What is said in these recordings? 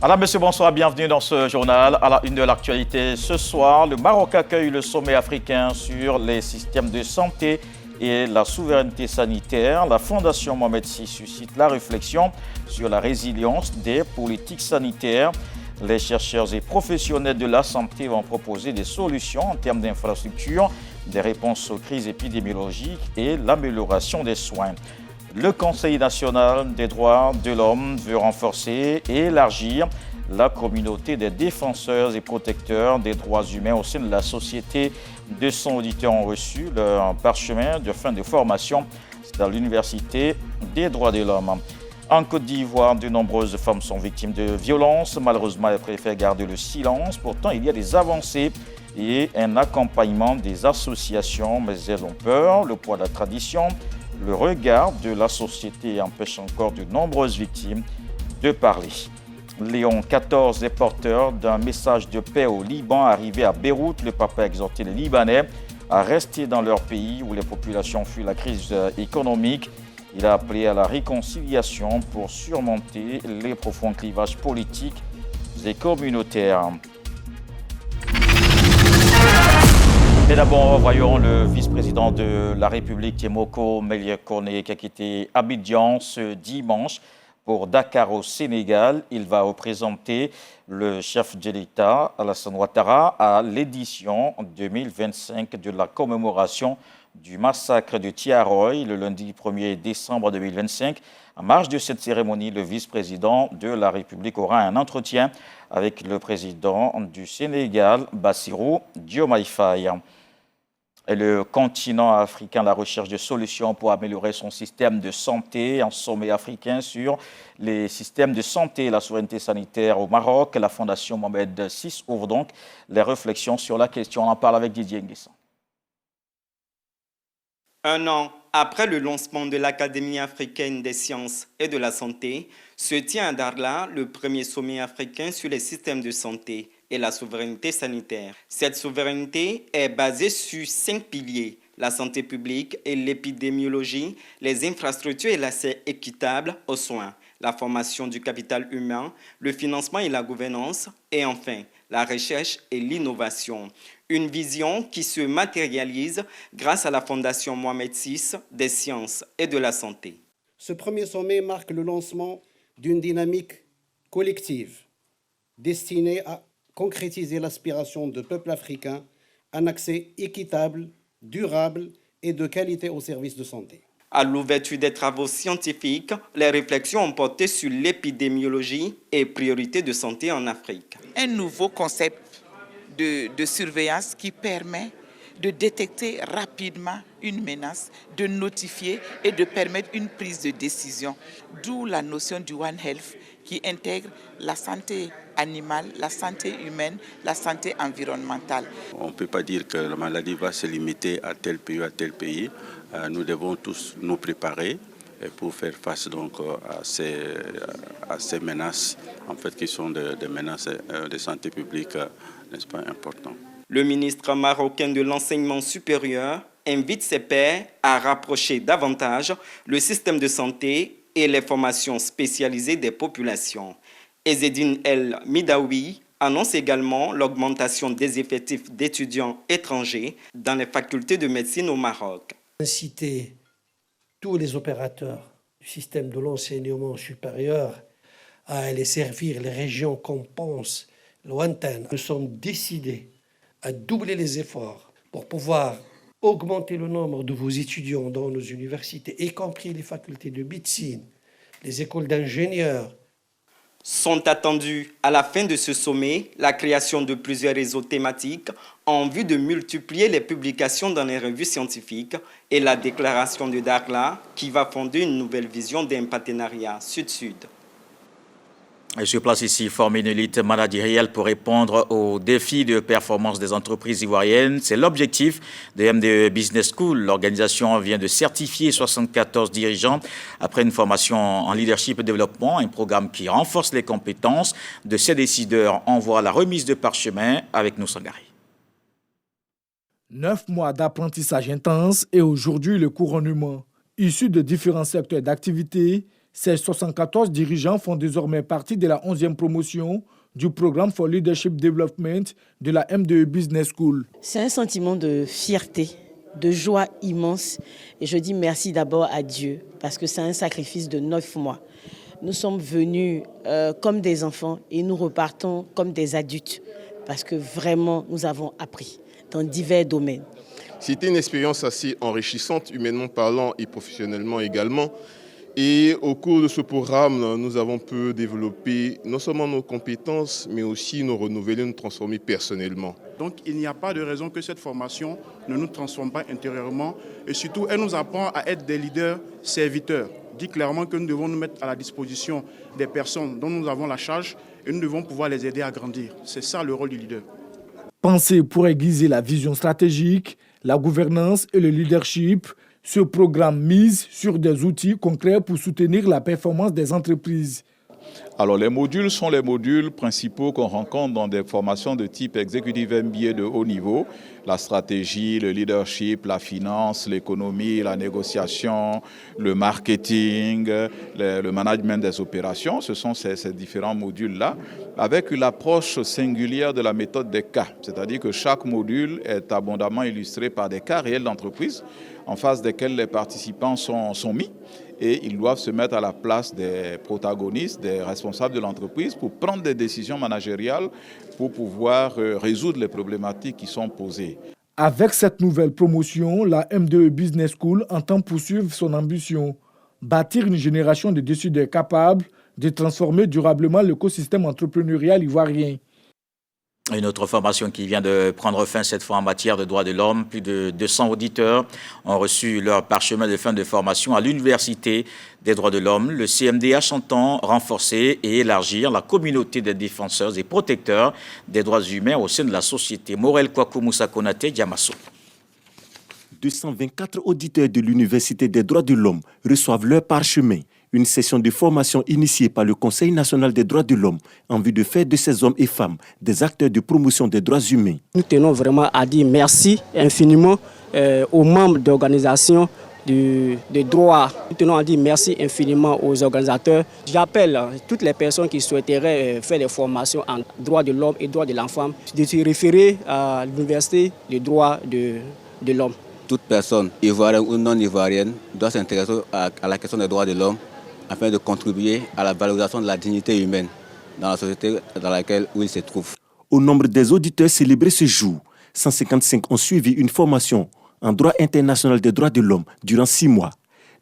Alors, monsieur, bonsoir, bienvenue dans ce journal. À la une de l'actualité, ce soir, le Maroc accueille le sommet africain sur les systèmes de santé et la souveraineté sanitaire. La Fondation Mohamed VI suscite la réflexion sur la résilience des politiques sanitaires. Les chercheurs et professionnels de la santé vont proposer des solutions en termes d'infrastructures, des réponses aux crises épidémiologiques et l'amélioration des soins. Le Conseil national des droits de l'homme veut renforcer et élargir la communauté des défenseurs et protecteurs des droits humains au sein de la société. 200 auditeurs ont reçu leur parchemin de fin de formation dans l'Université des droits de l'homme. En Côte d'Ivoire, de nombreuses femmes sont victimes de violences. Malheureusement, elles préfèrent garder le silence. Pourtant, il y a des avancées et un accompagnement des associations, mais elles ont peur. Le poids de la tradition, le regard de la société empêche encore de nombreuses victimes de parler. Léon XIV est porteur d'un message de paix au Liban. Arrivé à Beyrouth, le pape a exhorté les Libanais à rester dans leur pays où les populations fuient la crise économique. Il a appelé à la réconciliation pour surmonter les profonds clivages politiques et communautaires. Et d'abord, voyons le vice-président de la République, Témoko Méliès Koné, qui a quitté Abidjan ce dimanche pour Dakar au Sénégal. Il va représenter le chef de l'État, Alassane Ouattara, à l'édition 2025 de la commémoration du massacre de Thiaroye, le lundi 1er décembre 2025. En marge de cette cérémonie, le vice-président de la République aura un entretien avec le président du Sénégal, Bassirou Diomaye Faye. Et le continent africain, la recherche de solutions pour améliorer son système de santé, un sommet africain sur les systèmes de santé et la souveraineté sanitaire au Maroc. La Fondation Mohamed VI ouvre donc les réflexions sur la question. On en parle avec Didier Nguessan. Un an après le lancement de l'Académie africaine des sciences et de la santé, se tient à Dakhla le premier sommet africain sur les systèmes de santé et la souveraineté sanitaire. Cette souveraineté est basée sur 5 piliers: la santé publique et l'épidémiologie, les infrastructures et l'accès équitable aux soins, la formation du capital humain, le financement et la gouvernance, et enfin, la recherche et l'innovation. Une vision qui se matérialise grâce à la Fondation Mohamed VI des sciences et de la santé. Ce premier sommet marque le lancement d'une dynamique collective destinée à concrétiser l'aspiration de peuples africains à un accès équitable, durable et de qualité aux services de santé. À l'ouverture des travaux scientifiques, les réflexions ont porté sur l'épidémiologie et priorités de santé en Afrique. Un nouveau concept de surveillance qui permet de détecter rapidement une menace, de notifier et de permettre une prise de décision. D'où la notion du One Health qui intègre la santé animale, la santé humaine, la santé environnementale. On ne peut pas dire que la maladie va se limiter à tel pays ou à tel pays. Nous devons tous nous préparer pour faire face donc à ces menaces en fait, qui sont des menaces de santé publique, n'est-ce pas, importantes. Le ministre marocain de l'enseignement supérieur invite ses pairs à rapprocher davantage le système de santé et les formations spécialisées des populations. Ezzedine El Midaoui annonce également l'augmentation des effectifs d'étudiants étrangers dans les facultés de médecine au Maroc. Inciter tous les opérateurs du système de l'enseignement supérieur à aller servir les régions qu'on pense lointaines. Nous sommes décidés à doubler les efforts pour pouvoir augmenter le nombre de vos étudiants dans nos universités, y compris les facultés de médecine, les écoles d'ingénieurs. Sont attendus à la fin de ce sommet la création de plusieurs réseaux thématiques en vue de multiplier les publications dans les revues scientifiques et la déclaration de Dakhla qui va fonder une nouvelle vision d'un partenariat sud-sud. Et sur place ici, former une élite managériale pour répondre aux défis de performance des entreprises ivoiriennes. C'est l'objectif de MDE Business School. L'organisation vient de certifier 74 dirigeants après une formation en leadership et développement, un programme qui renforce les compétences de ces décideurs. On voit la remise de parchemin avec nous, Sangari. 9 mois d'apprentissage intense et aujourd'hui le couronnement. Issus de différents secteurs d'activité, Ces 74 dirigeants font désormais partie de la 11e promotion du programme for Leadership Development de la M2E Business School. C'est un sentiment de fierté, de joie immense. Et je dis merci d'abord à Dieu parce que c'est un sacrifice de 9 mois. Nous sommes venus comme des enfants et nous repartons comme des adultes parce que vraiment nous avons appris dans divers domaines. C'était une expérience assez enrichissante, humainement parlant et professionnellement également. Et au cours de ce programme, nous avons pu développer non seulement nos compétences, mais aussi nous renouveler, nous transformer personnellement. Donc il n'y a pas de raison que cette formation ne nous transforme pas intérieurement. Et surtout, elle nous apprend à être des leaders serviteurs. Dit clairement que nous devons nous mettre à la disposition des personnes dont nous avons la charge et nous devons pouvoir les aider à grandir. C'est ça le rôle du leader. Pensé pour aiguiser la vision stratégique, la gouvernance et le leadership, ce programme mise sur des outils concrets pour soutenir la performance des entreprises. Alors les modules sont les modules principaux qu'on rencontre dans des formations de type Executive MBA de haut niveau. La stratégie, le leadership, la finance, l'économie, la négociation, le marketing, le management des opérations. Ce sont ces différents modules-là, avec l'approche singulière de la méthode des cas. C'est-à-dire que chaque module est abondamment illustré par des cas réels d'entreprise en face desquels les participants sont mis. Et ils doivent se mettre à la place des protagonistes, des responsables de l'entreprise pour prendre des décisions managériales pour pouvoir résoudre les problématiques qui sont posées. Avec cette nouvelle promotion, la M2E Business School entend poursuivre son ambition, bâtir une génération de décideurs capables de transformer durablement l'écosystème entrepreneurial ivoirien. Une autre formation qui vient de prendre fin cette fois en matière de droits de l'homme. Plus de 200 auditeurs ont reçu leur parchemin de fin de formation à l'Université des droits de l'homme. Le CMDH entend renforcer et élargir la communauté des défenseurs et protecteurs des droits humains au sein de la société. Morel Kwaku Moussa Konate, Diamasso. 224 auditeurs de l'Université des droits de l'homme reçoivent leur parchemin. Une session de formation initiée par le Conseil national des droits de l'homme en vue de faire de ces hommes et femmes des acteurs de promotion des droits humains. Nous tenons vraiment à dire merci infiniment aux membres d'organisations des droits. Nous tenons à dire merci infiniment aux organisateurs. J'appelle toutes les personnes qui souhaiteraient faire des formations en droits de l'homme et droits de l'enfant de se référer à l'Université des droits de l'homme. Toute personne, ivoirienne ou non ivoirienne, doit s'intéresser à la question des droits de l'homme afin de contribuer à la valorisation de la dignité humaine dans la société dans laquelle il se trouve. Au nombre des auditeurs célébrés ce jour, 155 ont suivi une formation en droit international des droits de l'homme durant 6 mois.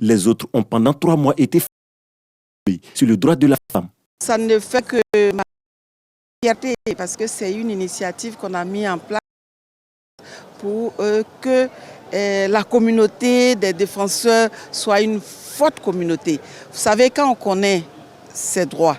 Les autres ont pendant 3 mois été formés sur le droit de la femme. Ça ne fait que ma fierté parce que c'est une initiative qu'on a mis en place pour que la communauté des défenseurs soit une forte communauté. Vous savez, quand on connaît ses droits,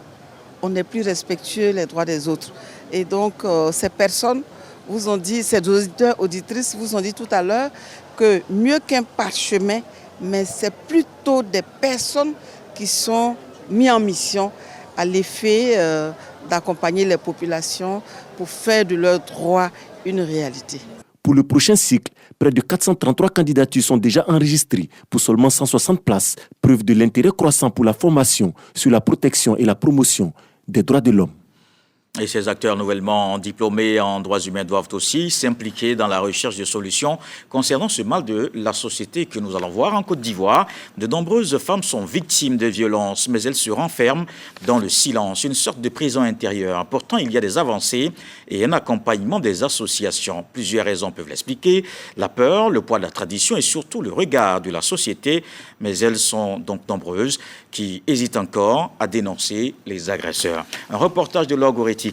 on est plus respectueux des droits des autres. Et donc, ces personnes vous ont dit, ces auditeurs, auditrices vous ont dit tout à l'heure que mieux qu'un parchemin, mais c'est plutôt des personnes qui sont mises en mission à l'effet d'accompagner les populations pour faire de leurs droits une réalité. Pour le prochain cycle, près de 433 candidatures sont déjà enregistrées pour seulement 160 places, preuve de l'intérêt croissant pour la formation sur la protection et la promotion des droits de l'homme. Et ces acteurs nouvellement diplômés en droits humains doivent aussi s'impliquer dans la recherche de solutions concernant ce mal de la société que nous allons voir en Côte d'Ivoire. De nombreuses femmes sont victimes de violences, mais elles se renferment dans le silence, une sorte de prison intérieure. Pourtant, il y a des avancées et un accompagnement des associations. Plusieurs raisons peuvent l'expliquer. La peur, le poids de la tradition et surtout le regard de la société. Mais elles sont donc nombreuses qui hésitent encore à dénoncer les agresseurs. Un reportage de l'Orgoretti.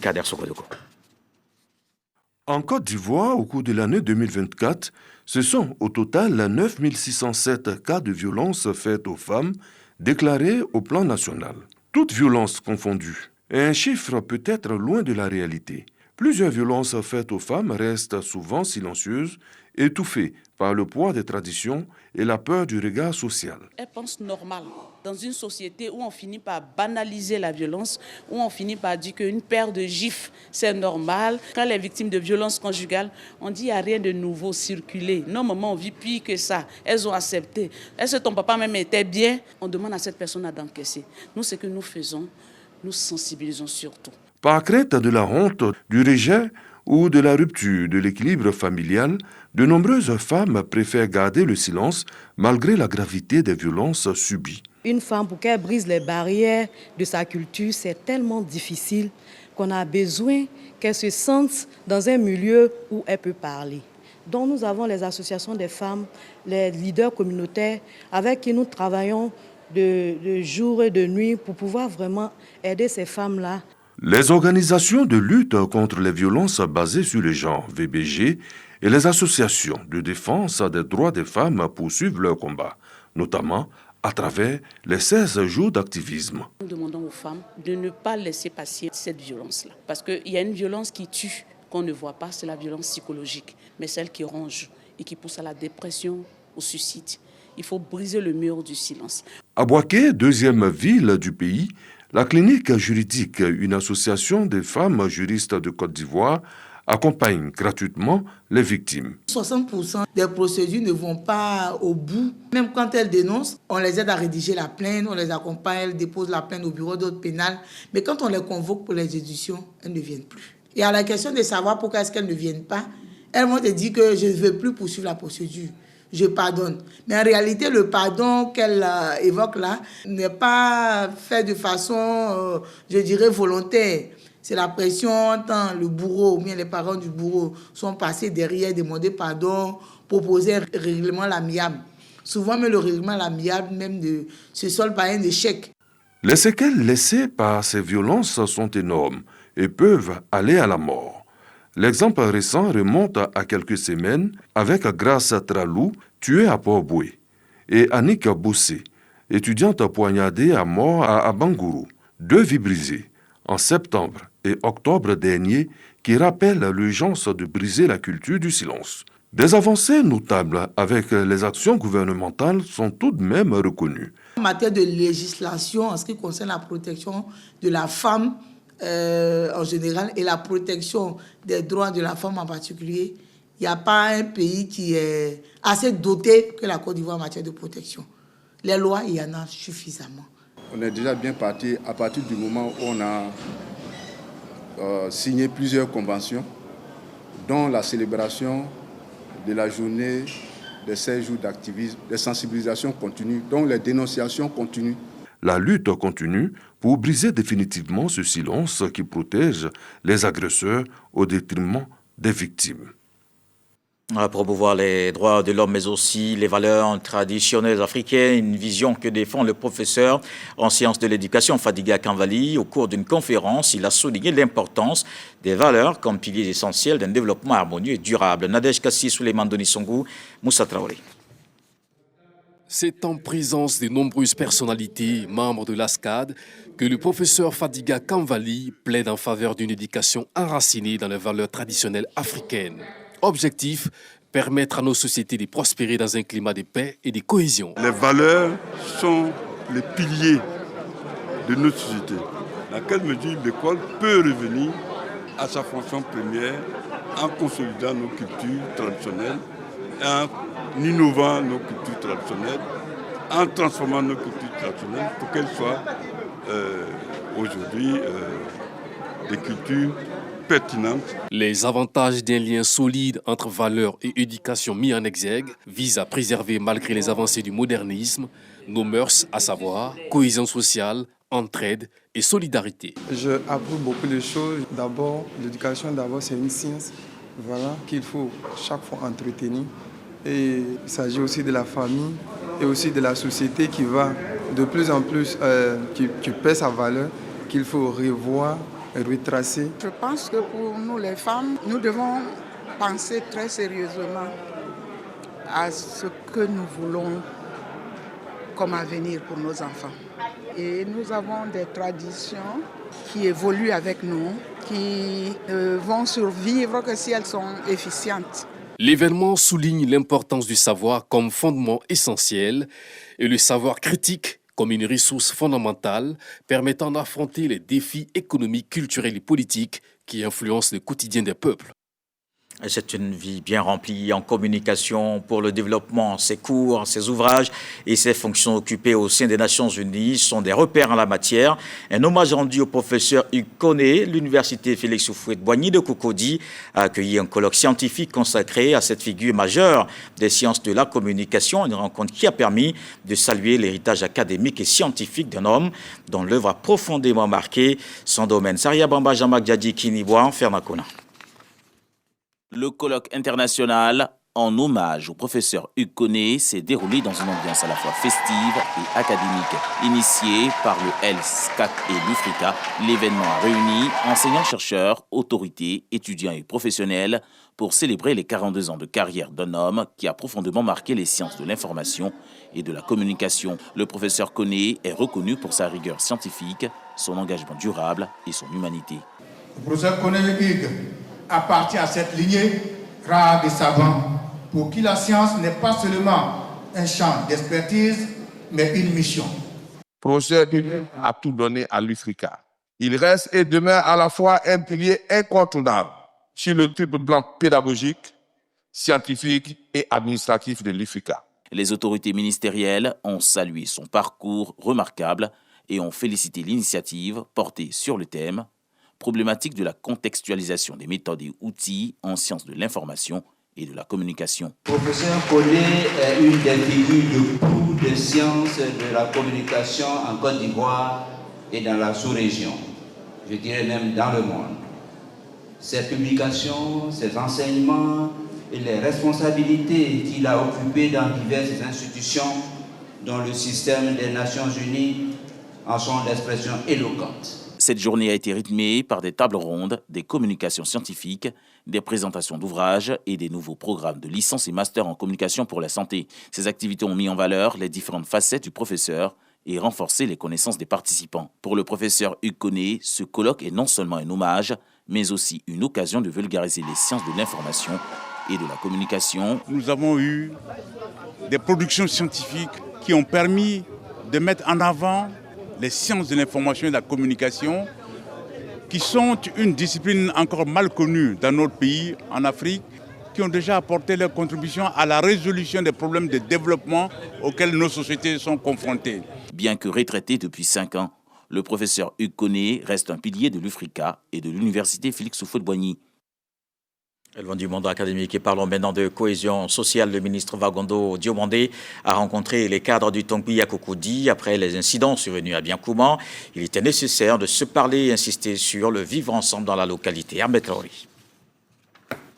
En Côte d'Ivoire, au cours de l'année 2024, ce sont au total 9607 cas de violence faites aux femmes déclarés au plan national. Toutes violences confondues. Et un chiffre peut être loin de la réalité. Plusieurs violences faites aux femmes restent souvent silencieuses, étouffées par le poids des traditions et la peur du regard social. Elles pensent normal. Dans une société où on finit par banaliser la violence, où on finit par dire qu'une paire de gifles, c'est normal. Quand les victimes de violences conjugales, on dit qu'il n'y a rien de nouveau circulé. Nos mamans ont vu pire que ça. Elles ont accepté. Est-ce que ton papa même était bien? On demande à cette personne d'encaisser. Nous, ce que nous faisons, nous sensibilisons surtout. Par crainte de la honte, du rejet ou de la rupture de l'équilibre familial, de nombreuses femmes préfèrent garder le silence malgré la gravité des violences subies. Une femme, pour qu'elle brise les barrières de sa culture, c'est tellement difficile qu'on a besoin qu'elle se sente dans un milieu où elle peut parler. Donc nous avons les associations des femmes, les leaders communautaires avec qui nous travaillons de jour et de nuit pour pouvoir vraiment aider ces femmes-là. Les organisations de lutte contre les violences basées sur les genres, VBG, et les associations de défense des droits des femmes poursuivent leur combat, notamment à travers les 16 jours d'activisme. Nous demandons aux femmes de ne pas laisser passer cette violence-là. Parce qu'il y a une violence qui tue, qu'on ne voit pas, c'est la violence psychologique. Mais celle qui ronge et qui pousse à la dépression, au suicide. Il faut briser le mur du silence. À Bouaké, deuxième ville du pays, la clinique juridique, une association des femmes juristes de Côte d'Ivoire, accompagne gratuitement les victimes. 60% des procédures ne vont pas au bout. Même quand elles dénoncent, on les aide à rédiger la plainte, on les accompagne, elles déposent la plainte au bureau d'ordre pénal. Mais quand on les convoque pour les auditions, elles ne viennent plus. Et à la question de savoir pourquoi est-ce qu'elles ne viennent pas, elles vont te dire que je ne veux plus poursuivre la procédure. Je pardonne. Mais en réalité, le pardon qu'elle évoque là n'est pas fait de façon, je dirais, volontaire. C'est la pression quand le bourreau ou bien les parents du bourreau sont passés derrière, demander pardon, proposer un règlement à l'amiable. Souvent, même le règlement à l'amiable même se solde par un échec. Les séquelles laissées par ces violences sont énormes et peuvent aller à la mort. L'exemple récent remonte à quelques semaines avec Grace Tralou, tuée à Port-Boué, et Annick Bossé, étudiante poignardée à mort à Bangourou. 2 vies brisées en septembre et octobre dernier qui rappellent l'urgence de briser la culture du silence. Des avancées notables avec les actions gouvernementales sont tout de même reconnues. En matière de législation, en ce qui concerne la protection de la femme, en général et la protection des droits de la femme en particulier, il n'y a pas un pays qui est assez doté que la Côte d'Ivoire en matière de protection. Les lois, il y en a suffisamment. On est déjà bien parti à partir du moment où on a signé plusieurs conventions, dont la célébration de la journée des 16 jours d'activisme, des sensibilisations continues, dont les dénonciations continuent. La lutte continue pour briser définitivement ce silence qui protège les agresseurs au détriment des victimes. À promouvoir les droits de l'homme, mais aussi les valeurs traditionnelles africaines, une vision que défend le professeur en sciences de l'éducation Fadiga Kanvali. Au cours d'une conférence, il a souligné l'importance des valeurs comme piliers essentiels d'un développement harmonieux et durable. Nadège Kassi, Souleymane Denisongou, Moussa Traoré. C'est en présence de nombreuses personnalités, membres de l'ASCAD, que le professeur Fadiga Kanvali plaide en faveur d'une éducation enracinée dans les valeurs traditionnelles africaines. Objectif, permettre à nos sociétés de prospérer dans un climat de paix et de cohésion. Les valeurs sont les piliers de notre société. Dans quelle mesure l'école peut revenir à sa fonction première en consolidant nos cultures traditionnelles, en innovant nos cultures traditionnelles, en transformant nos cultures traditionnelles pour qu'elles soient aujourd'hui des cultures pertinentes. Les avantages d'un lien solide entre valeurs et éducation mis en exergue visent à préserver, malgré les avancées du modernisme, nos mœurs, à savoir cohésion sociale, entraide et solidarité. Je approuve beaucoup de choses. D'abord, l'éducation, c'est une science, voilà, qu'il faut chaque fois entretenir. Et il s'agit aussi de la famille et aussi de la société qui va de plus en plus, qui perd sa valeur, qu'il faut revoir et retracer. Je pense que pour nous les femmes, nous devons penser très sérieusement à ce que nous voulons comme avenir pour nos enfants. Et nous avons des traditions qui évoluent avec nous qui ne vont survivre que si elles sont efficientes. L'événement souligne l'importance du savoir comme fondement essentiel et le savoir critique comme une ressource fondamentale permettant d'affronter les défis économiques, culturels et politiques qui influencent le quotidien des peuples. C'est une vie bien remplie en communication pour le développement. Ses cours, ses ouvrages et ses fonctions occupées au sein des Nations Unies sont des repères en la matière. Un hommage rendu au professeur Hugues Koné, l'université Félix Houphouët-Boigny de Cocody a accueilli un colloque scientifique consacré à cette figure majeure des sciences de la communication. Une rencontre qui a permis de saluer l'héritage académique et scientifique d'un homme dont l'œuvre a profondément marqué son domaine. Saria Bamba, Jean-Marc Diadi, Kinibois, Fernacona. Le colloque international en hommage au professeur Hugues Koné s'est déroulé dans une ambiance à la fois festive et académique. Initié par le LSCAC et l'UFRICA, l'événement a réuni enseignants-chercheurs, autorités, étudiants et professionnels pour célébrer les 42 ans de carrière d'un homme qui a profondément marqué les sciences de l'information et de la communication. Le professeur Koné est reconnu pour sa rigueur scientifique, son engagement durable et son humanité. Le professeur Koné Hugues appartient à cette lignée rare des savants pour qui la science n'est pas seulement un champ d'expertise, mais une mission. Le professeur Hugues a tout donné à l'UFRICA. Il reste et demeure à la fois un pilier incontournable sur le triple plan pédagogique, scientifique et administratif de l'UFRICA. Les autorités ministérielles ont salué son parcours remarquable et ont félicité l'initiative portée sur le thème problématique de la contextualisation des méthodes et outils en sciences de l'information et de la communication. Le professeur Koné est une des figures de proue des sciences de la communication en Côte d'Ivoire et dans la sous-région, je dirais même dans le monde. Ses publications, ses enseignements et les responsabilités qu'il a occupées dans diverses institutions, dont le système des Nations Unies, en sont l'expression éloquente. Cette journée a été rythmée par des tables rondes, des communications scientifiques, des présentations d'ouvrages et des nouveaux programmes de licence et master en communication pour la santé. Ces activités ont mis en valeur les différentes facettes du professeur et renforcé les connaissances des participants. Pour le professeur Hugues Koné, ce colloque est non seulement un hommage, mais aussi une occasion de vulgariser les sciences de l'information et de la communication. Nous avons eu des productions scientifiques qui ont permis de mettre en avant les sciences de l'information et de la communication, qui sont une discipline encore mal connue dans notre pays, en Afrique, qui ont déjà apporté leur contribution à la résolution des problèmes de développement auxquels nos sociétés sont confrontées. Bien que retraité depuis 5 ans, le professeur Hugues Koné reste un pilier de l'UFRICA et de l'université Félix Houphouët-Boigny. Élevant du monde académique et parlons maintenant de cohésion sociale. Le ministre Vagondo Diomandé a rencontré les cadres du Tongpi à Cocody après les incidents survenus à Biancouma. Il était nécessaire de se parler et insister sur le vivre ensemble dans la localité. Ahmed Lauri.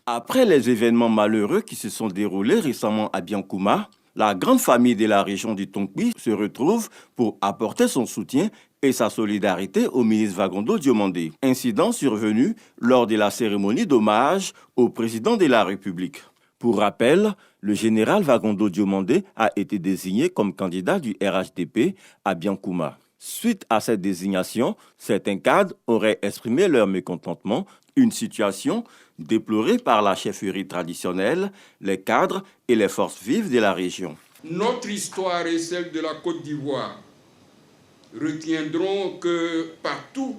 Après les événements malheureux qui se sont déroulés récemment à Biancouma, la grande famille de la région du Tongpi se retrouve pour apporter son soutien et sa solidarité au ministre Vagondo Diomandé. Incident survenu lors de la cérémonie d'hommage au président de la République. Pour rappel, le général Vagondo Diomandé a été désigné comme candidat du RHDP à Biancouma. Suite à cette désignation, certains cadres auraient exprimé leur mécontentement, une situation déplorée par la chefferie traditionnelle, les cadres et les forces vives de la région. Notre histoire et celle de la Côte d'Ivoire retiendront que partout,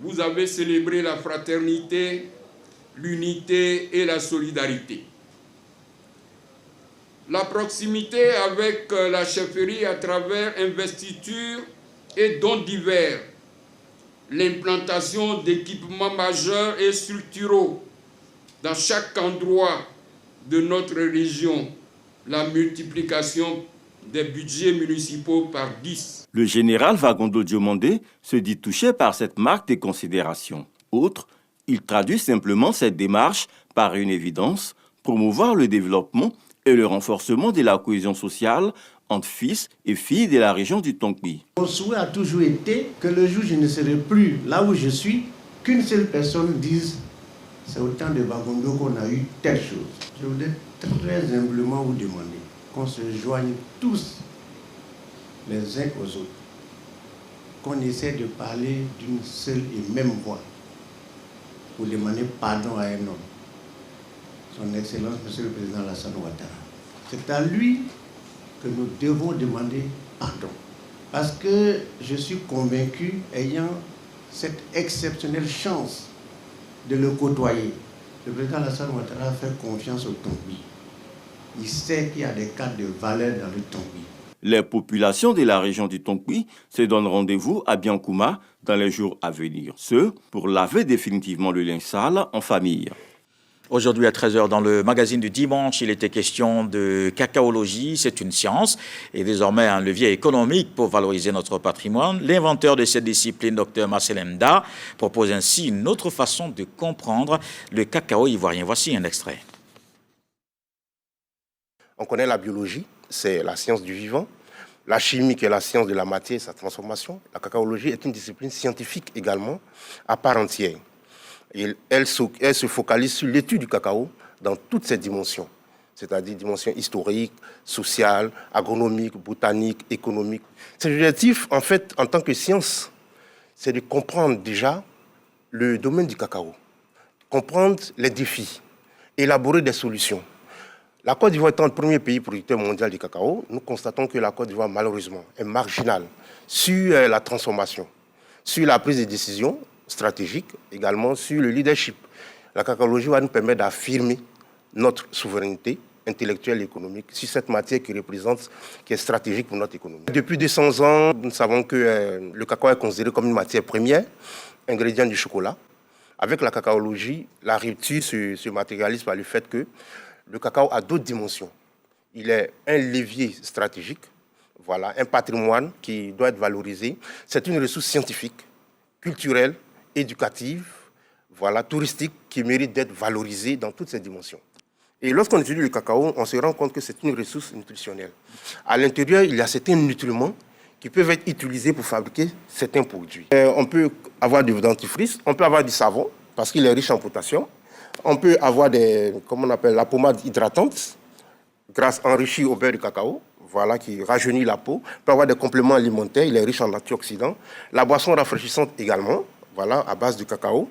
vous avez célébré la fraternité, l'unité et la solidarité. La proximité avec la chefferie à travers investitures et dons divers, l'implantation d'équipements majeurs et structuraux dans chaque endroit de notre région, la multiplication des budgets municipaux par 10. Le général Vagondo Diomandé se dit touché par cette marque de considération. Autre, il traduit simplement cette démarche par une évidence, promouvoir le développement et le renforcement de la cohésion sociale entre fils et filles de la région du Tongpi. Mon souhait a toujours été que le jour où je ne serai plus là où je suis, qu'une seule personne dise « c'est au temps de Vagondo qu'on a eu telle chose ». Je voudrais très humblement vous demander qu'on se joigne tous les uns aux autres, qu'on essaie de parler d'une seule et même voix, pour demander pardon à un homme, son Excellence, Monsieur le Président Alassane Ouattara. C'est à lui que nous devons demander pardon. Parce que je suis convaincu, ayant cette exceptionnelle chance de le côtoyer, le président Alassane Ouattara fait confiance au Tongbi. Il sait qu'il y a des cadres de valeur dans le Tongbi. Les populations de la région du Tongbi se donnent rendez-vous à Biankouma dans les jours à venir. Ce, pour laver définitivement le linge sale en famille. Aujourd'hui à 13h dans le magazine du dimanche, il était question de cacaologie. C'est une science et désormais un levier économique pour valoriser notre patrimoine. L'inventeur de cette discipline, Dr Marcel Mda, propose ainsi une autre façon de comprendre le cacao ivoirien. Voici un extrait. On connaît la biologie, c'est la science du vivant. La chimie, qui est la science de la matière et sa transformation. La cacaologie est une discipline scientifique également à part entière. Elle se focalise sur l'étude du cacao dans toutes ses dimensions, c'est-à-dire dimensions historiques, sociales, agronomiques, botaniques, économiques. Cet objectif, en fait, en tant que science, c'est de comprendre déjà le domaine du cacao, comprendre les défis, élaborer des solutions. La Côte d'Ivoire étant le premier pays producteur mondial du cacao, nous constatons que la Côte d'Ivoire, malheureusement, est marginale sur la transformation, sur la prise de décision stratégique, également sur le leadership. La cacaologie va nous permettre d'affirmer notre souveraineté intellectuelle et économique sur cette matière qui est stratégique pour notre économie. Depuis 200 ans, nous savons que le cacao est considéré comme une matière première, ingrédient du chocolat. Avec la cacaologie, la rupture se matérialise par le fait que le cacao a d'autres dimensions. Il est un levier stratégique, voilà, un patrimoine qui doit être valorisé. C'est une ressource scientifique, culturelle, éducative, voilà, touristique, qui mérite d'être valorisée dans toutes ses dimensions. Et lorsqu'on étudie le cacao, on se rend compte que c'est une ressource nutritionnelle. À l'intérieur, il y a certains nutriments qui peuvent être utilisés pour fabriquer certains produits. On peut avoir du dentifrice, on peut avoir du savon, parce qu'il est riche en potassium. On peut avoir la pommade hydratante, grâce enrichie au beurre de cacao, voilà, qui rajeunit la peau. On peut avoir des compléments alimentaires, il est riche en antioxydants. La boisson rafraîchissante également, voilà, à base de cacao.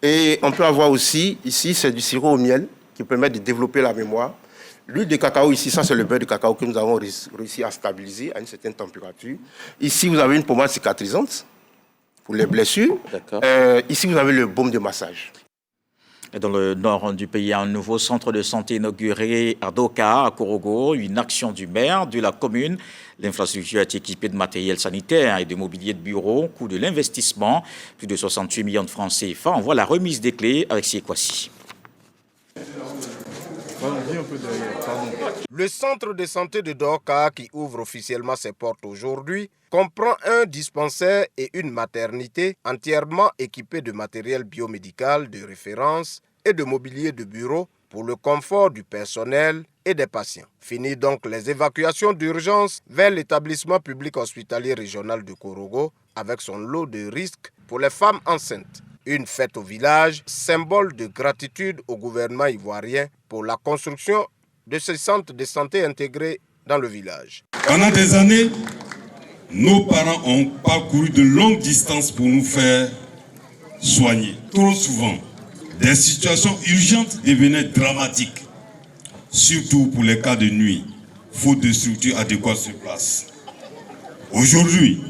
Et on peut avoir aussi, ici, c'est du sirop au miel, qui permet de développer la mémoire. L'huile de cacao, ici, ça c'est le beurre de cacao que nous avons réussi à stabiliser à une certaine température. Ici, vous avez une pommade cicatrisante pour les blessures. Ici, vous avez le baume de massage. Et dans le nord du pays, un nouveau centre de santé inauguré à Doka, à Korogo, une action du maire de la commune. L'infrastructure est équipée de matériel sanitaire et de mobilier de bureau. Coût de l'investissement, plus de 68 millions de francs CFA. On voit la remise des clés avec Siekwasi. Le centre de santé de Doka, qui ouvre officiellement ses portes aujourd'hui, comprend un dispensaire et une maternité entièrement équipés de matériel biomédical de référence et de mobilier de bureau pour le confort du personnel et des patients. Fini donc les évacuations d'urgence vers l'établissement public hospitalier régional de Korogo avec son lot de risques pour les femmes enceintes. Une fête au village, symbole de gratitude au gouvernement ivoirien pour la construction de ce centre de santé intégré dans le village. Pendant des années, nos parents ont parcouru de longues distances pour nous faire soigner. Trop souvent, des situations urgentes devenaient dramatiques, surtout pour les cas de nuit, faute de structures adéquates sur place. Aujourd'hui,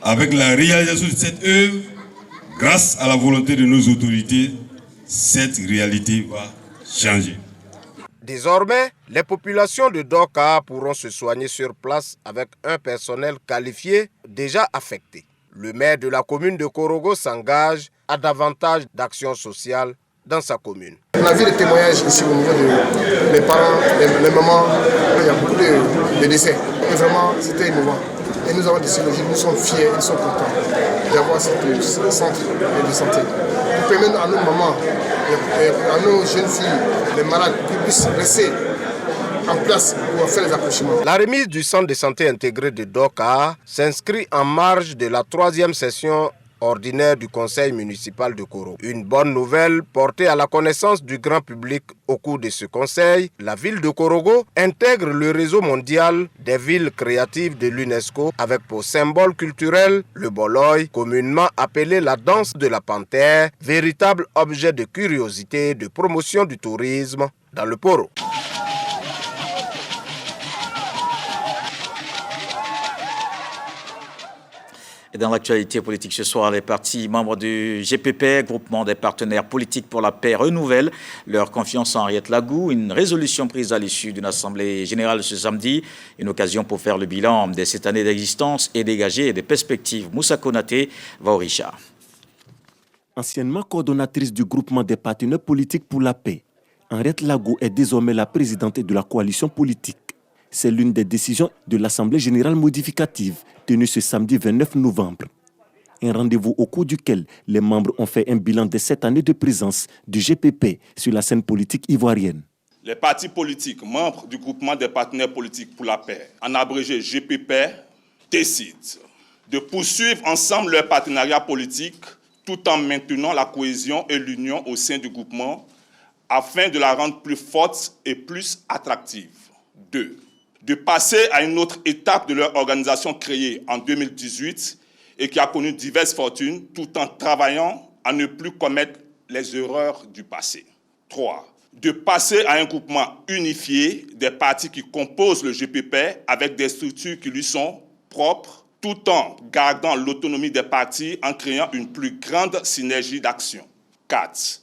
avec la réalisation de cette œuvre, grâce à la volonté de nos autorités, cette réalité va changer. Désormais, les populations de Doka pourront se soigner sur place avec un personnel qualifié déjà affecté. Le maire de la commune de Korogo s'engage à davantage d'actions sociales dans sa commune. On a vu des témoignages ici au niveau des parents, les mamans, il y a beaucoup de décès. Et vraiment, c'était émouvant. Et nous avons décidé, nous sommes fiers, nous sommes contents d'avoir ce centre de santé. Pour permettre à nos mamans, à nos jeunes filles, les malades, qu'ils puissent rester en place pour faire les accouchements. La remise du centre de santé intégré de Doka s'inscrit en marge de la 3e session ordinaire du conseil municipal de Korogo. Une bonne nouvelle portée à la connaissance du grand public au cours de ce conseil, la ville de Korogo intègre le réseau mondial des villes créatives de l'UNESCO avec pour symbole culturel le boloy, communément appelé la danse de la panthère, véritable objet de curiosité et de promotion du tourisme dans le Poro. Et dans l'actualité politique ce soir, les partis membres du GPP, groupement des partenaires politiques pour la paix, renouvellent leur confiance en Henriette Lagou. Une résolution prise à l'issue d'une assemblée générale ce samedi, une occasion pour faire le bilan de cette année d'existence et dégager des perspectives. Moussa Konaté va au Richard. Anciennement coordonnatrice du groupement des partenaires politiques pour la paix, Henriette Lagou est désormais la présidente de la coalition politique. C'est l'une des décisions de l'Assemblée générale modificative tenue ce samedi 29 novembre. Un rendez-vous au cours duquel les membres ont fait un bilan de 7 années de présence du GPP sur la scène politique ivoirienne. Les partis politiques membres du groupement des partenaires politiques pour la paix, en abrégé GPP, décident de poursuivre ensemble leur partenariat politique tout en maintenant la cohésion et l'union au sein du groupement afin de la rendre plus forte et plus attractive. 2. De passer à une autre étape de leur organisation créée en 2018 et qui a connu diverses fortunes tout en travaillant à ne plus commettre les erreurs du passé. 3. De passer à un groupement unifié des partis qui composent le GPP avec des structures qui lui sont propres tout en gardant l'autonomie des partis en créant une plus grande synergie d'action. 4.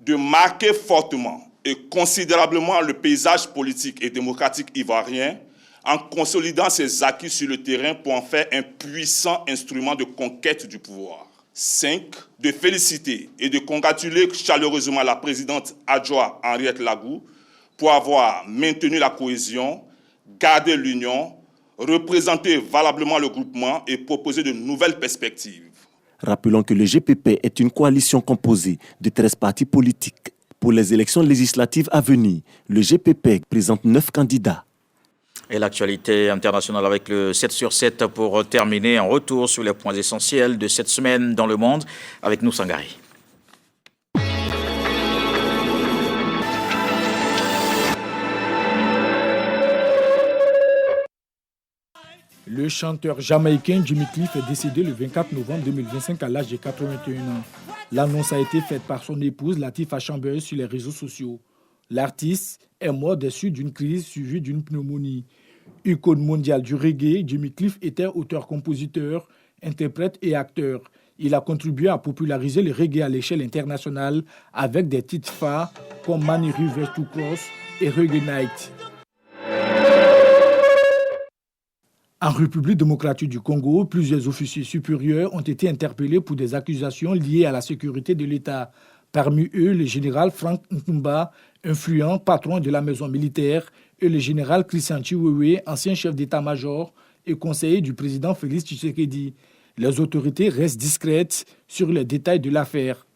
De marquer fortement et considérablement le paysage politique et démocratique ivoirien en consolidant ses acquis sur le terrain pour en faire un puissant instrument de conquête du pouvoir. 5. De féliciter et de congratuler chaleureusement la présidente adjointe Henriette Lagou pour avoir maintenu la cohésion, gardé l'union, représenté valablement le groupement et proposé de nouvelles perspectives. Rappelons que le GPP est une coalition composée de 13 partis politiques. Pour les élections législatives à venir, le GPP présente 9 candidats. Et l'actualité internationale avec le 7 sur 7 pour terminer. Un retour sur les points essentiels de cette semaine dans le monde avec nous, Sangari. Le chanteur jamaïcain Jimmy Cliff est décédé le 24 novembre 2025 à l'âge de 81 ans. L'annonce a été faite par son épouse Latifah Chambers sur les réseaux sociaux. L'artiste est mort des suites d'une crise suivie d'une pneumonie. Icône mondiale du reggae, Jimmy Cliff était auteur-compositeur, interprète et acteur. Il a contribué à populariser le reggae à l'échelle internationale avec des titres phares comme Many Rivers to Cross et Reggae Night. En République démocratique du Congo, plusieurs officiers supérieurs ont été interpellés pour des accusations liées à la sécurité de l'État. Parmi eux, le général Frank Nkumba, influent patron de la maison militaire, et le général Christian Chiwewe, ancien chef d'état-major et conseiller du président Félix Tshisekedi. Les autorités restent discrètes sur les détails de l'affaire.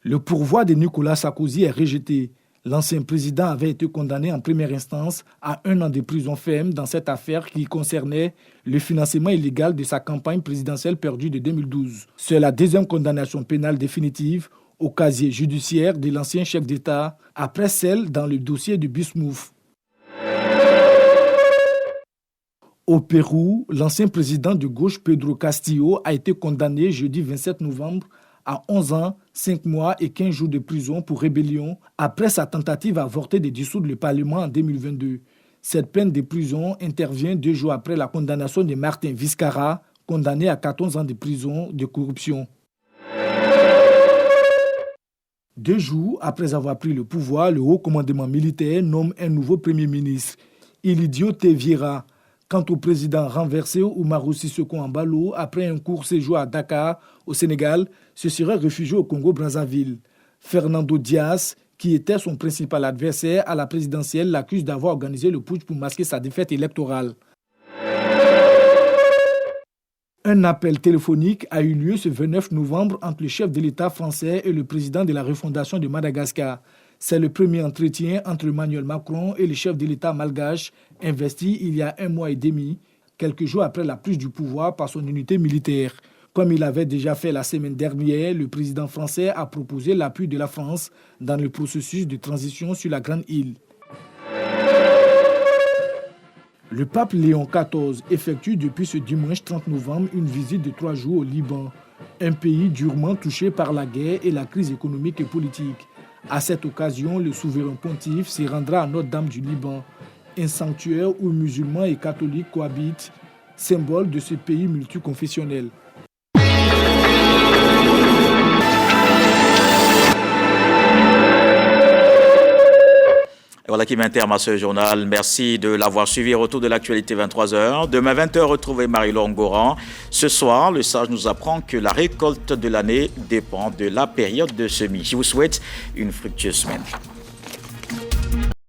Le pourvoi de Nicolas Sarkozy est rejeté. L'ancien président avait été condamné en première instance à 1 an de prison ferme dans cette affaire qui concernait le financement illégal de sa campagne présidentielle perdue de 2012. C'est la deuxième condamnation pénale définitive au casier judiciaire de l'ancien chef d'État, après celle dans le dossier du Bismuth. Au Pérou, l'ancien président de gauche Pedro Castillo a été condamné jeudi 27 novembre à 11 ans, 5 mois et 15 jours de prison pour rébellion après sa tentative avortée de dissoudre le Parlement en 2022. Cette peine de prison intervient 2 jours après la condamnation de Martin Vizcarra, condamné à 14 ans de prison de corruption. 2 jours après avoir pris le pouvoir, le haut commandement militaire nomme un nouveau premier ministre, Ilidio Teviera. Quant au président renversé Oumarou Sissoko Embalo, après un court séjour à Dakar, au Sénégal, se serait réfugié au Congo-Brazzaville. Fernando Diaz, qui était son principal adversaire à la présidentielle, l'accuse d'avoir organisé le putsch pour masquer sa défaite électorale. Un appel téléphonique a eu lieu ce 29 novembre entre le chef de l'État français et le président de la refondation de Madagascar. C'est le premier entretien entre Emmanuel Macron et le chef de l'État malgache, investi il y a 1 mois et demi, quelques jours après la prise du pouvoir par son unité militaire. Comme il avait déjà fait la semaine dernière, le président français a proposé l'appui de la France dans le processus de transition sur la Grande Île. Le pape Léon XIV effectue depuis ce dimanche 30 novembre une visite de 3 jours au Liban, un pays durement touché par la guerre et la crise économique et politique. À cette occasion, le souverain pontife s'y rendra à Notre-Dame du Liban, un sanctuaire où musulmans et catholiques cohabitent, symbole de ce pays multiconfessionnel. Et voilà qui met un terme à ce journal. Merci de l'avoir suivi. Retour de l'actualité 23h. Demain 20h, retrouvez Marie-Laure Goran. Ce soir, le sage nous apprend que la récolte de l'année dépend de la période de semis. Je vous souhaite une fructueuse semaine.